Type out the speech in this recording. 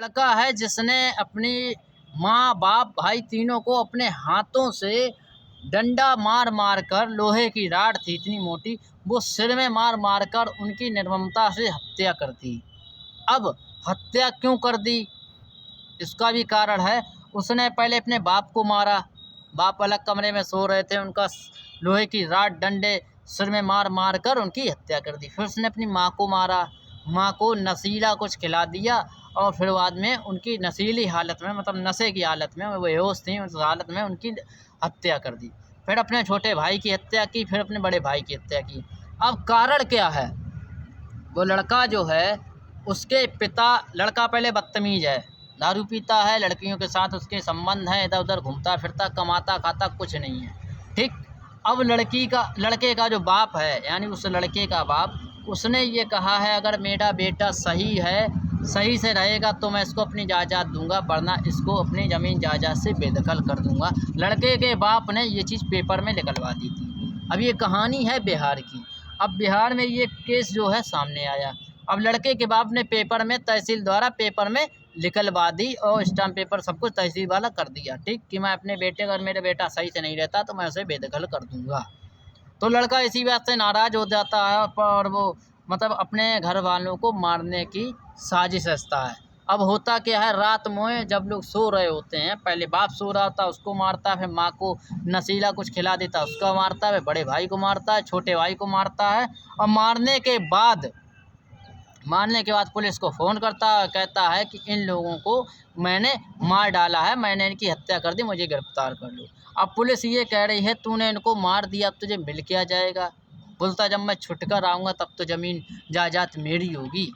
लड़का है जिसने अपनी माँ बाप भाई तीनों को अपने हाथों से डंडा मार मार कर, लोहे की राड थी इतनी मोटी, वो सिर में मार मार कर उनकी निर्ममता से हत्या कर दी। अब हत्या क्यों कर दी इसका भी कारण है। उसने पहले अपने बाप को मारा, बाप अलग कमरे में सो रहे थे, उनका लोहे की राड डंडे सिर में मार मार कर उनकी हत्या कर दी। फिर उसने अपनी माँ को मारा, माँ को नशीला कुछ खिला दिया और फिर बाद में उनकी नशीली हालत में, मतलब नशे की हालत में, वो बेहोश थी, उस हालत में उनकी हत्या कर दी। फिर अपने छोटे भाई की हत्या की, फिर अपने बड़े भाई की हत्या की। अब कारण क्या है? वो लड़का जो है, उसके पिता, लड़का पहले बदतमीज़ है, दारू पीता है, लड़कियों के साथ उसके संबंध हैं, इधर उधर घूमता फिरता, कमाता खाता कुछ नहीं है, ठीक। अब लड़के का जो बाप है, यानी उस लड़के का बाप, उसने ये कहा है अगर मेरा बेटा सही है, सही से रहेगा तो मैं इसको अपनी जायदाद दूंगा, वरना इसको अपनी ज़मीन जायदाद से बेदखल कर दूंगा। लड़के के बाप ने ये चीज़ पेपर में निकलवा दी थी। अब ये कहानी है बिहार की। अब बिहार में ये केस जो है सामने आया। अब लड़के के बाप ने पेपर में, तहसील द्वारा पेपर में निकलवा दी और स्टाम्प पेपर सब कुछ तहसील वाला कर दिया, ठीक, कि मैं अपने बेटे, अगर मेरा बेटा सही से नहीं रहता तो मैं उसे बेदखल कर दूंगा। तो लड़का इसी बात से नाराज़ हो जाता है और वो मतलब अपने घर वालों को मारने की साजिश रचता है। अब होता क्या है, रात में जब लोग सो रहे होते हैं, पहले बाप सो रहा होता है, उसको मारता है, फिर माँ को नशीला कुछ खिला देता है, उसका मारता है, फिर बड़े भाई को मारता है, छोटे भाई को मारता है। और मारने के बाद पुलिस को फ़ोन करता है, कहता है कि इन लोगों को मैंने मार डाला है, मैंने इनकी हत्या कर दी, मुझे गिरफ़्तार कर लो। अब पुलिस ये कह रही है तूने इनको मार दिया, अब तुझे मिल क्या जाएगा? बोलता जब मैं छुट कर आऊँगा तब तो ज़मीन जायदाद मेरी होगी।